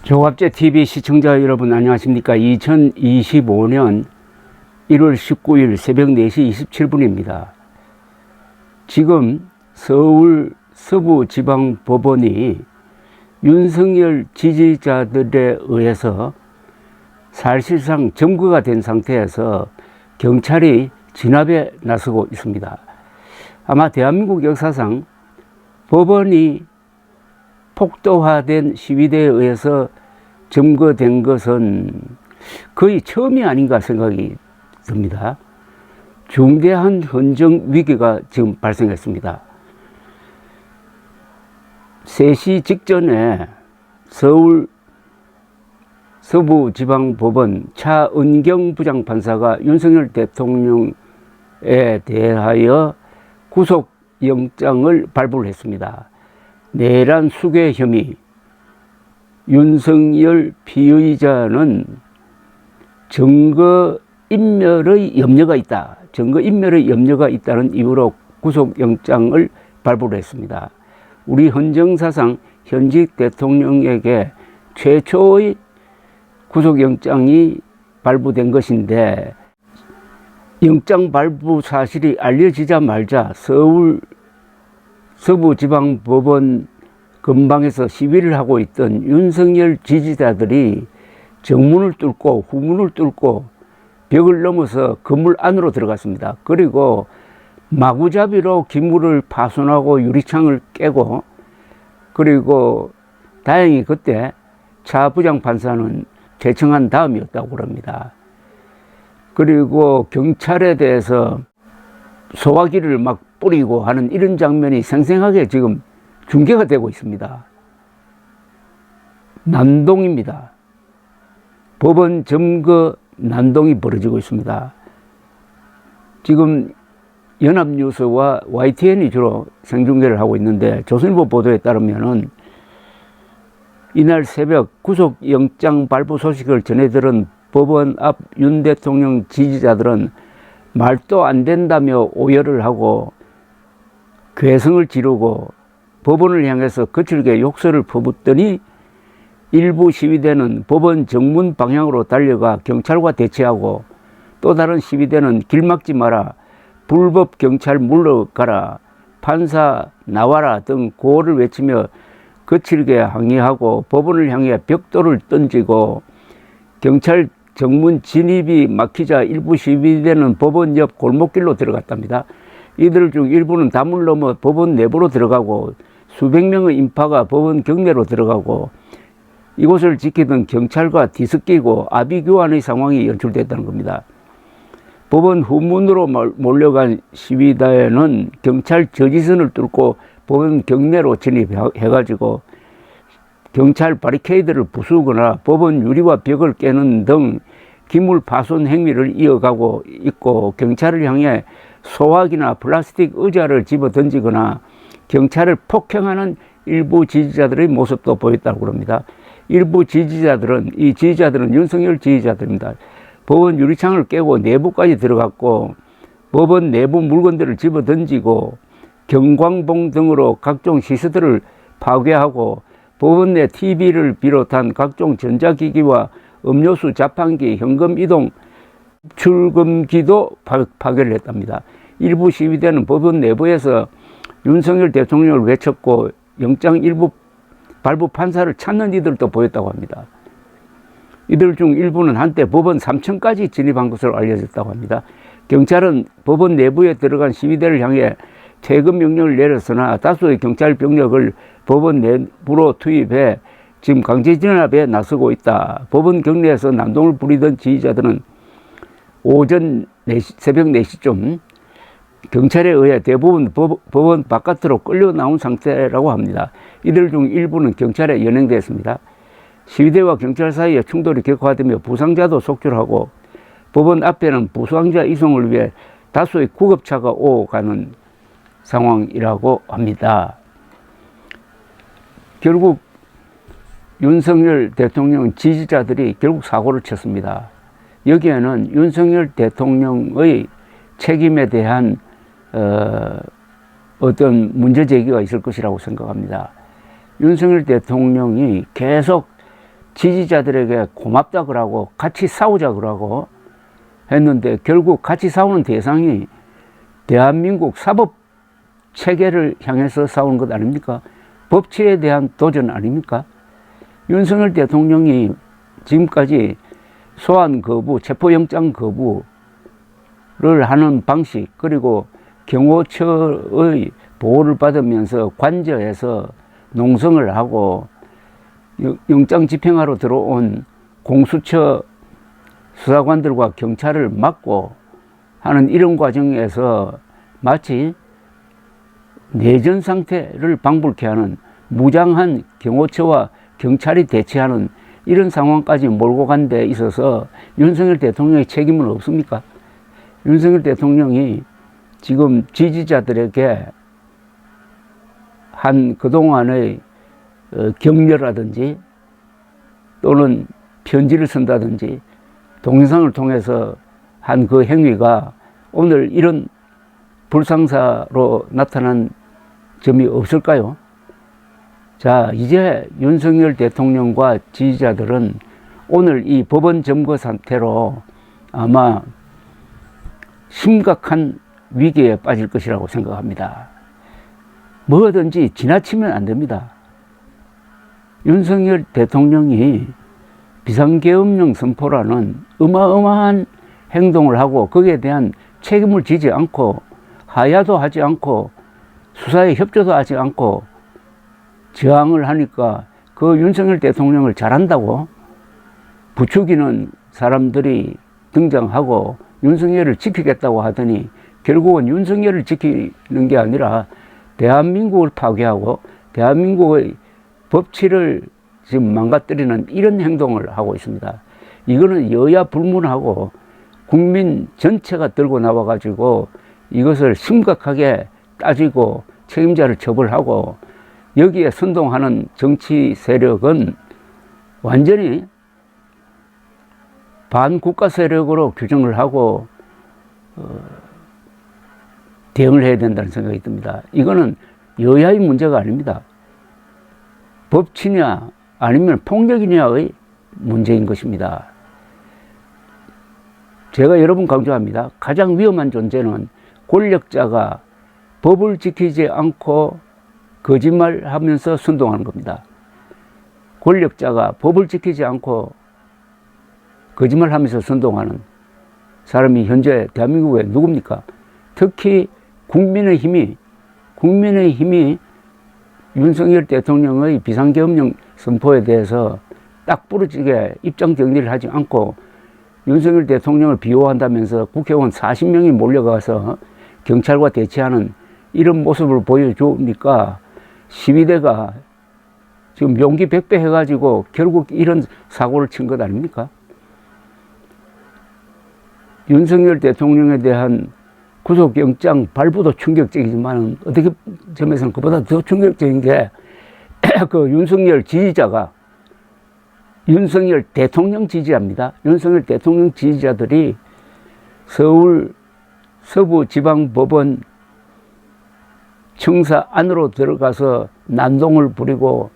조갑제 TV 시청자 여러분 안녕하십니까. 2025년 1월 19일 새벽 4시 27분입니다. 지금 서울 서부지방법원이 윤석열 지지자들에 의해서 사실상 점거가 된 상태에서 경찰이 진압에 나서고 있습니다. 아마 대한민국 역사상 법원이 폭도화된 시위대에 의해서 점거된 것은 거의 처음이 아닌가 생각이 듭니다. 중대한 헌정 위기가 지금 발생했습니다. 3시 직전에 서울 서부지방법원 차은경 부장판사가 윤석열 대통령에 대하여 구속영장을 발부를 했습니다. 내란 수괴 혐의, 윤석열 피의자는 증거인멸의 염려가 있다. 증거인멸의 염려가 있다는 이유로 구속영장을 발부를 했습니다. 우리 헌정사상 현직 대통령에게 최초의 구속영장이 발부된 것인데, 영장 발부 사실이 알려지자마자 서울 서부지방법원 근방에서 시위를 하고 있던 윤석열 지지자들이 정문을 뚫고 후문을 뚫고 벽을 넘어서 건물 안으로 들어갔습니다. 그리고 마구잡이로 기물을 파손하고 유리창을 깨고, 그리고 다행히 그때 차 부장판사는 퇴청한 다음이었다고 그럽니다. 그리고 경찰에 대해서 소화기를 막 뿌리고 하는 이런 장면이 생생하게 지금 중계가 되고 있습니다. 난동입니다. 법원 점거 난동이 벌어지고 있습니다. 지금 연합뉴스와 YTN이 주로 생중계를 하고 있는데, 조선일보 보도에 따르면은 이날 새벽 구속영장 발부 소식을 전해들은 법원 앞 윤 대통령 지지자들은 말도 안 된다며 오열을 하고 괴성을 지르고 법원을 향해서 거칠게 욕설을 퍼붓더니 일부 시위대는 법원 정문 방향으로 달려가 경찰과 대치하고, 또 다른 시위대는 길 막지 마라, 불법 경찰 물러가라, 판사 나와라 등 구호를 외치며 거칠게 항의하고 법원을 향해 벽돌을 던지고, 경찰 정문 진입이 막히자 일부 시위대는 법원 옆 골목길로 들어갔답니다. 이들 중 일부는 담을 넘어 법원 내부로 들어가고, 수백 명의 인파가 법원 경내로 들어가고, 이곳을 지키던 경찰과 뒤섞이고 아비규환의 상황이 연출됐다는 겁니다. 법원 후문으로 몰려간 시위대는 경찰 저지선을 뚫고 법원 경내로 진입해가지고 경찰 바리케이드를 부수거나 법원 유리와 벽을 깨는 등 기물 파손 행위를 이어가고 있고, 경찰을 향해 소화기나 플라스틱 의자를 집어 던지거나 경찰을 폭행하는 일부 지지자들의 모습도 보였다고 합니다. 일부 지지자들은 윤석열 지지자들입니다. 법원 유리창을 깨고 내부까지 들어갔고, 법원 내부 물건들을 집어 던지고 경광봉 등으로 각종 시설들을 파괴하고, 법원 내 TV를 비롯한 각종 전자기기와 음료수, 자판기, 현금 이동 출금기도 파괴를 했답니다. 일부 시위대는 법원 내부에서 윤석열 대통령을 외쳤고 영장 일부 발부 판사를 찾는 이들도 보였다고 합니다. 이들 중 일부는 한때 법원 3층까지 진입한 것으로 알려졌다고 합니다. 경찰은 법원 내부에 들어간 시위대를 향해 퇴근 명령을 내렸으나 다수의 경찰 병력을 법원 내부로 투입해 지금 강제 진압에 나서고 있다. 법원 경내에서 난동을 부리던 지지자들은 오전 새벽 4시쯤 경찰에 의해 대부분 법원 바깥으로 끌려 나온 상태라고 합니다. 이들 중 일부는 경찰에 연행됐습니다. 시위대와 경찰 사이에 충돌이 격화되며 부상자도 속출하고, 법원 앞에는 부상자 이송을 위해 다수의 구급차가 오가는 상황이라고 합니다. 결국 윤석열 대통령 지지자들이 결국 사고를 쳤습니다. 여기에는 윤석열 대통령의 책임에 대한 어떤 문제 제기가 있을 것이라고 생각합니다. 윤석열 대통령이 계속 지지자들에게 고맙다 그러고 같이 싸우자 그러고 했는데 결국 같이 싸우는 대상이 대한민국 사법 체계를 향해서 싸우는 것 아닙니까? 법치에 대한 도전 아닙니까? 윤석열 대통령이 지금까지 소환 거부, 체포영장 거부를 하는 방식, 그리고 경호처의 보호를 받으면서 관저에서 농성을 하고 영장 집행하러 들어온 공수처 수사관들과 경찰을 막고 하는 이런 과정에서 마치 내전 상태를 방불케 하는 무장한 경호처와 경찰이 대치하는 이런 상황까지 몰고 간 데 있어서 윤석열 대통령의 책임은 없습니까? 윤석열 대통령이 지금 지지자들에게 한 그동안의 격려라든지 또는 편지를 쓴다든지 동영상을 통해서 한 그 행위가 오늘 이런 불상사로 나타난 점이 없을까요? 자, 이제 윤석열 대통령과 지지자들은 오늘 이 법원 점거 사태로 아마 심각한 위기에 빠질 것이라고 생각합니다. 뭐든지 지나치면 안 됩니다. 윤석열 대통령이 비상계엄령 선포라는 어마어마한 행동을 하고 거기에 대한 책임을 지지 않고 하야도 하지 않고 수사에 협조도 하지 않고 저항을 하니까 그 윤석열 대통령을 잘한다고 부추기는 사람들이 등장하고 윤석열을 지키겠다고 하더니 결국은 윤석열을 지키는 게 아니라 대한민국을 파괴하고 대한민국의 법치를 지금 망가뜨리는 이런 행동을 하고 있습니다. 이거는 여야 불문하고 국민 전체가 들고 나와가지고 이것을 심각하게 따지고 책임자를 처벌하고 여기에 선동하는 정치 세력은 완전히 반국가 세력으로 규정을 하고 대응을 해야 된다는 생각이 듭니다. 이거는 여야의 문제가 아닙니다. 법치냐 아니면 폭력이냐의 문제인 것입니다. 제가 여러 번 강조합니다. 가장 위험한 존재는 권력자가 법을 지키지 않고 거짓말하면서 선동하는 겁니다. 권력자가 법을 지키지 않고 거짓말하면서 선동하는 사람이 현재 대한민국에 누굽니까? 특히 국민의힘이 윤석열 대통령의 비상계엄령 선포에 대해서 딱 부러지게 입장 정리를 하지 않고 윤석열 대통령을 비호한다면서 국회의원 40명이 몰려가서 경찰과 대치하는 이런 모습을 보여주니까 시위대가 지금 용기 백배 해가지고 결국 이런 사고를 친 것 아닙니까? 윤석열 대통령에 대한 구속영장 발부도 충격적이지만 어떻게 점에서는 그보다 더 충격적인 게 그 윤석열 지지자가 윤석열 대통령 지지자입니다. 윤석열 대통령 지지자들이 서울 서부지방법원 청사 안으로 들어가서 난동을 부리고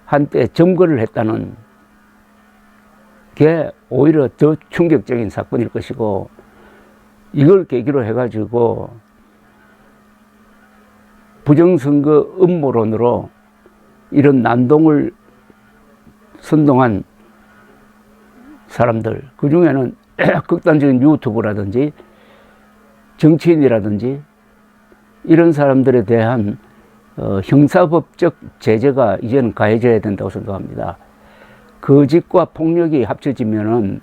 한때 점거를 했다는 게 오히려 더 충격적인 사건일 것이고 이걸 계기로 해가지고 부정선거 음모론으로 이런 난동을 선동한 사람들, 그 중에는 극단적인 유튜브라든지 정치인이라든지 이런 사람들에 대한 형사법적 제재가 이제는 가해져야 된다고 생각합니다. 거짓과 폭력이 합쳐지면은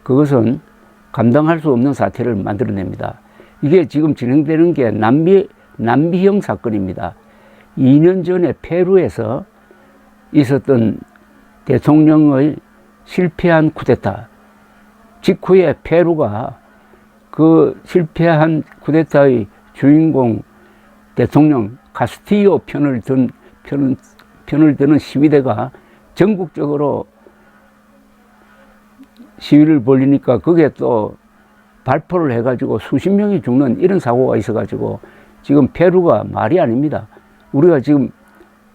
그것은 감당할 수 없는 사태를 만들어냅니다. 이게 지금 진행되는 게 남미형 사건입니다. 2년 전에 페루에서 있었던 대통령의 실패한 쿠데타 직후에 페루가 그 실패한 쿠데타의 주인공 대통령 카스티요 편을 드는 시위대가 전국적으로 시위를 벌리니까 그게 또 발포를 해가지고 수십 명이 죽는 이런 사고가 있어가지고 지금 페루가 말이 아닙니다. 우리가 지금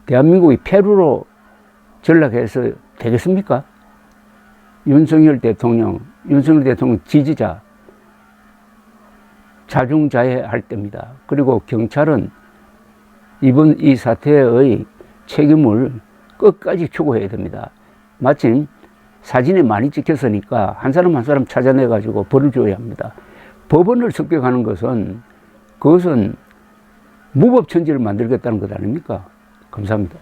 대한민국이 페루로 전락해서 되겠습니까? 윤석열 대통령 지지자 자중자애할 때입니다. 그리고 경찰은 이번 이 사태의 책임을 끝까지 추구해야 됩니다. 마침 사진에 많이 찍혔으니까 한 사람 한 사람 찾아내가지고 벌을 줘야 합니다. 법원을 습격하는 그것은 무법천지를 만들겠다는 것 아닙니까? 감사합니다.